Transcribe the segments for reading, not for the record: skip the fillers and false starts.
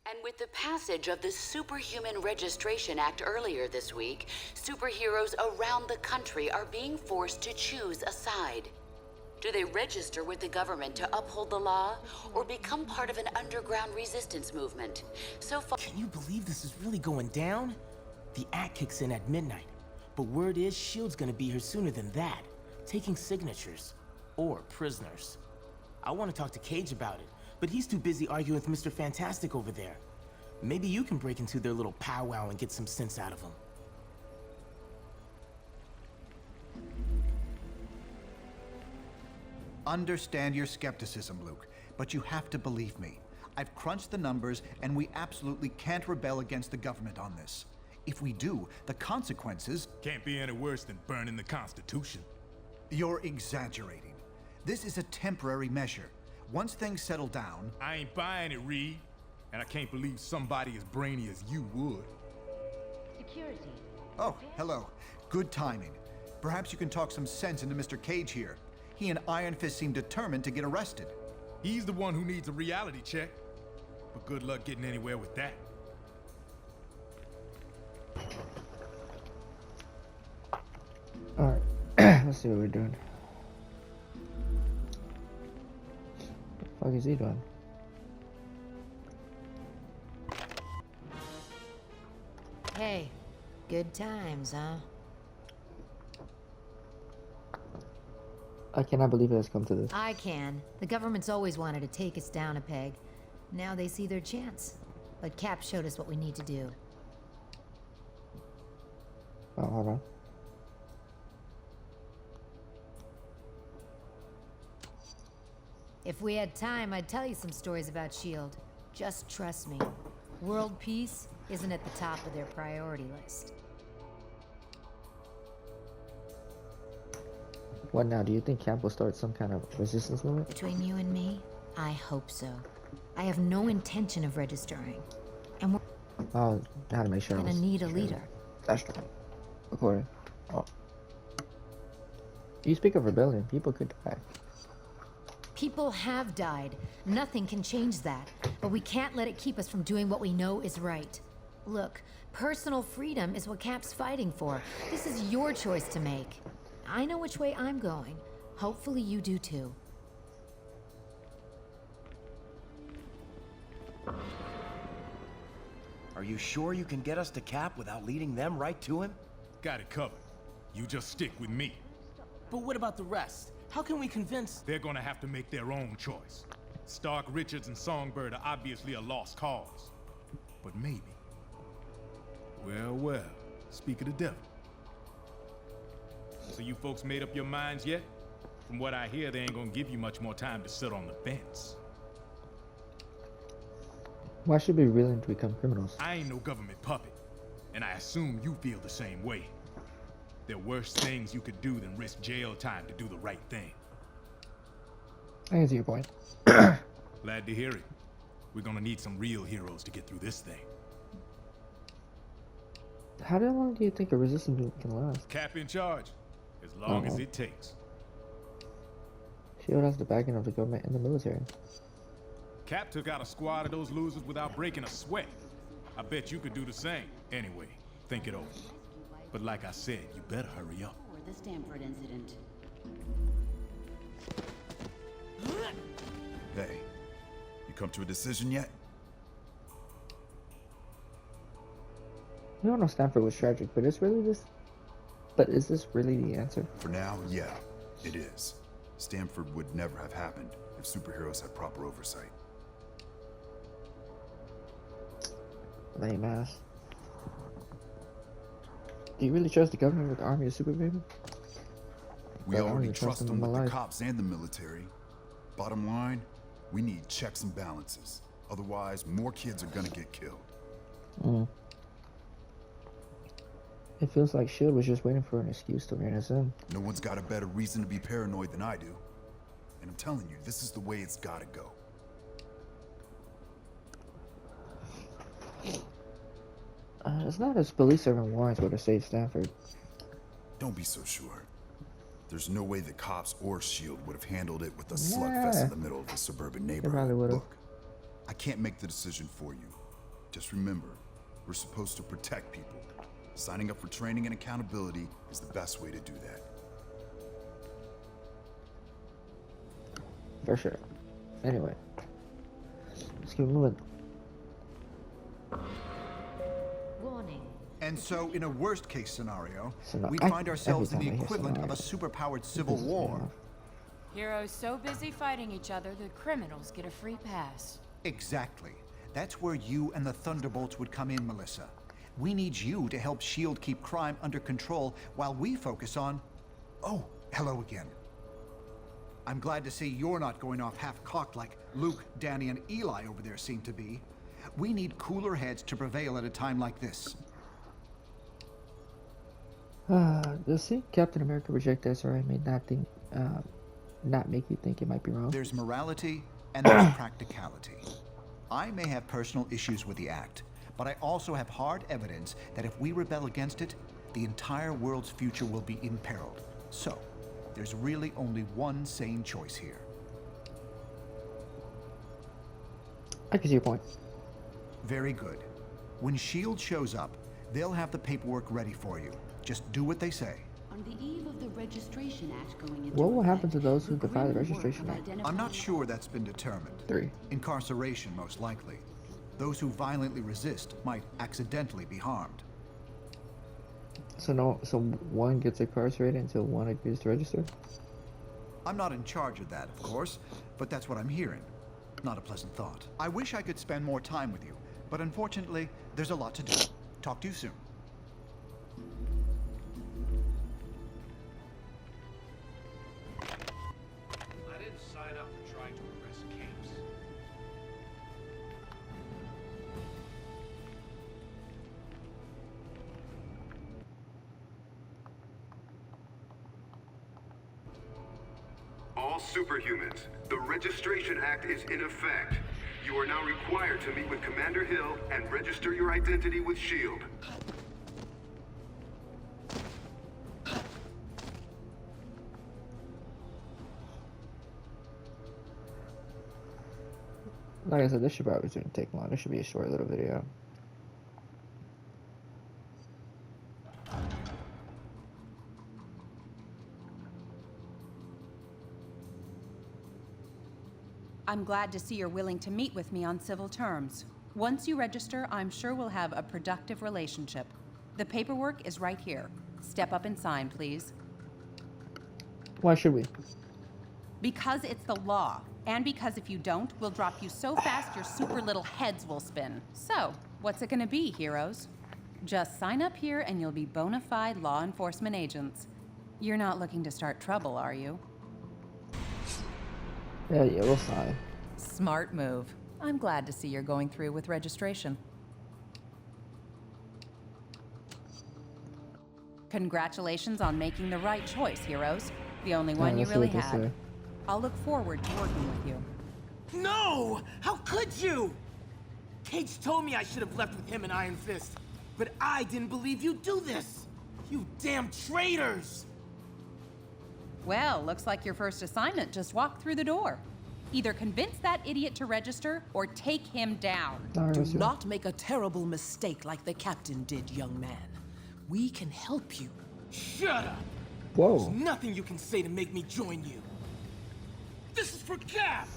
And with the passage of the Superhuman Registration Act earlier this week, superheroes around the country are being forced to choose a side. Do they register with the government to uphold the law, or become part of an underground resistance movement? So far— Can you believe this is really going down? The act kicks in at midnight, but word is S.H.I.E.L.D's gonna be here sooner than that, taking signatures. Or prisoners. I want to talk to Cage about it, but he's too busy arguing with Mr. Fantastic over there. Maybe you can break into their little powwow and get some sense out of him. Understand your skepticism, Luke, but you have to believe me. I've crunched the numbers, and we absolutely can't rebel against the government on this. If we do, the consequences— Can't be any worse than burning the Constitution. You're exaggerating. This is a temporary measure. Once things settle down— I ain't buying it, Reed. And I can't believe somebody as brainy as you would. Security. Oh, hello. Good timing. Perhaps you can talk some sense into Mr. Cage here. He and Iron Fist seem determined to get arrested. He's the one who needs a reality check. But good luck getting anywhere with that. Alright, let's see what we're doing. What the fuck is he doing? Hey, good times, huh? I cannot believe it has come to this. I can. The government's always wanted to take us down a peg. Now they see their chance. But Cap showed us what we need to do. Oh, hold on. If we had time, I'd tell you some stories about S.H.I.E.L.D. Just trust me. World peace isn't at the top of their priority list. What now? Do you think Camp will start some kind of resistance movement? Between you and me, I hope so. I have no intention of registering. And we're Oh, I had to make sure. gonna need a leader. That's right. Recording. Oh. You speak of rebellion. People could die. People have died. Nothing can change that. But we can't let it keep us from doing what we know is right. Look, personal freedom is what Cap's fighting for. This is your choice to make. I know which way I'm going. Hopefully you do too. Are you sure you can get us to Cap without leading them right to him? Got it covered. You just stick with me. But what about the rest? How can we convince— They're gonna have to make their own choice. Stark, Richards, and Songbird are obviously a lost cause. But maybe. Well, speak of the devil. So you folks made up your minds yet? From what I hear, they ain't gonna give you much more time to sit on the fence. Why should we be willing to become criminals? I ain't no government puppet, and I assume you feel the same way. There are worse things you could do than risk jail time to do the right thing. I can see your point. Glad to hear it. We're gonna need some real heroes to get through this thing. How long do you think a resistance movement can last? Cap in charge, as long as it takes. S.H.I.E.L.D. has the backing of the government and the military. Cap took out a squad of those losers without breaking a sweat. I bet you could do the same. Anyway, think it over. But like I said, you better hurry up. For the Stanford incident. Hey, you come to a decision yet? We all know Stanford was tragic, but it's really this. But is this really the answer? For now, yeah, it is. Stanford would never have happened if superheroes had proper oversight. Lame ass. Do you really trust the government with the army of supermen? We I don't already even trust them them in my with the life. cops and the military. Bottom line, we need checks and balances. Otherwise, more kids are gonna get killed. It feels like S.H.I.E.L.D. was just waiting for an excuse to rein us in. No one's got a better reason to be paranoid than I do. And I'm telling you, this is the way it's gotta go. It's not as police serving warrants were to save Stanford. Don't be so sure. There's no way the cops or S.H.I.E.L.D. would have handled it with a slugfest in the middle of a suburban neighborhood. probably would've. Look, I can't make the decision for you, Just remember, we're supposed to protect people. Signing up for training and accountability is the best way to do that. For sure. Anyway, let's keep moving. Warning. And so, in a worst-case scenario, So now we'd I- find ourselves in every the time I hear equivalent of a scenario, superpowered civil this is war. enough. Heroes so busy fighting each other, the criminals get a free pass. Exactly. That's where you and the Thunderbolts would come in, Melissa. We need you to help S.H.I.E.L.D. keep crime under control while we focus on... Oh, hello again. I'm glad to see you're not going off half-cocked like Luke, Danny, and Eli over there seem to be. We need cooler heads to prevail at a time like this. Does seeing Captain America reject SRA may not make you think it might be wrong? There's morality and there's practicality. I may have personal issues with the act, but I also have hard evidence that if we rebel against it, the entire world's future will be imperiled. So, there's really only one sane choice here. I can see your point. Very good. When S.H.I.E.L.D. shows up, they'll have the paperwork ready for you. Just do what they say. On the eve of the Registration Act going into What will happen effect, to those who the defy the grim work Registration of Act? I'm not identifying- sure that's been determined. 3. Incarceration, most likely. Those who violently resist might accidentally be harmed. So one gets incarcerated until one agrees to register? I'm not in charge of that, of course, but that's what I'm hearing. Not a pleasant thought. I wish I could spend more time with you, but unfortunately, there's a lot to do. Talk to you soon. I didn't sign up for trying to arrest Capes. All superhumans, the Registration Act is in effect. You are now required to meet with Commander Hill and register your identity with S.H.I.E.L.D. Like I said, this should probably shouldn't take long. This should be a short little video. I'm glad to see you're willing to meet with me on civil terms. Once you register, I'm sure we'll have a productive relationship. The paperwork is right here. Step up and sign, please. Why should we? Because it's the law, and because if you don't, we'll drop you so fast your super little heads will spin. So, what's it gonna be, heroes? Just sign up here and you'll be bona fide law enforcement agents. You're not looking to start trouble, are you? Yeah, we'll sign. Smart move. I'm glad to see you're going through with registration. Congratulations on making the right choice, heroes. The only one you let's see really what they had. say. I'll look forward to working with you. No! How could you? Cage told me I should have left with him and Iron Fist, but I didn't believe you'd do this. You damn traitors! Well, looks like your first assignment just walked through the door. Either convince that idiot to register or take him down. Alright, Do let's do it. not make a terrible mistake like the captain did, young man. We can help you. Shut up! Whoa. There's nothing you can say to make me join you. This is for Cap!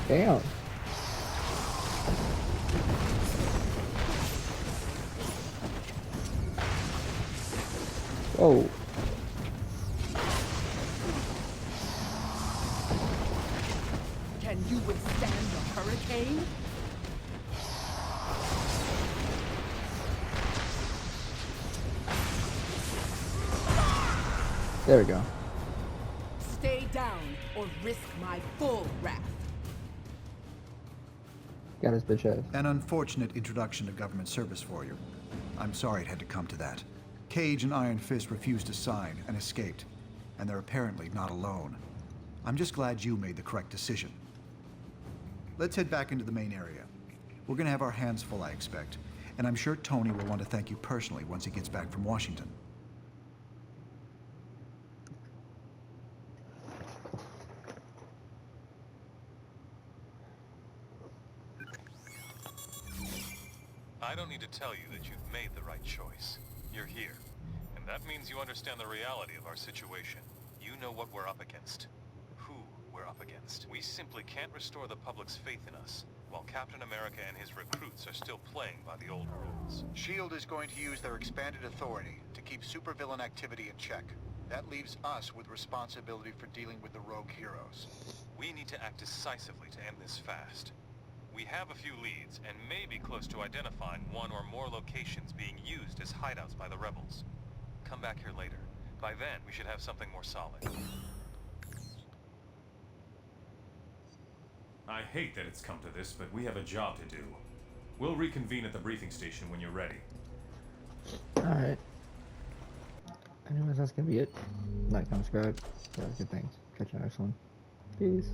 Damn. Whoa. Can you withstand a hurricane? There we go. Stay down or risk my full wrath. Got his bitch ass. An unfortunate introduction to government service for you. I'm sorry it had to come to that. Cage and Iron Fist refused to sign and escaped, and they're apparently not alone. I'm just glad you made the correct decision. let's head back into the main area. We're gonna have our hands full, I expect. And I'm sure Tony will want to thank you personally once he gets back from Washington. I don't need to tell you that you've made the right choice. You're here. And that means you understand the reality of our situation. You know what we're up against. Who we're up against. We simply can't restore the public's faith in us, while Captain America and his recruits are still playing by the old rules. SHIELD is going to use their expanded authority to keep supervillain activity in check. That leaves us with responsibility for dealing with the rogue heroes. We need to act decisively to end this fast. We have a few leads, and may be close to identifying one or more locations being used as hideouts by the rebels. Come back here later. By then, we should have something more solid. I hate that it's come to this, but we have a job to do. We'll reconvene at the briefing station when you're ready. Alright. Anyways, that's gonna be it. Like, comment, subscribe. Yeah, good things. Catch you next one. Peace.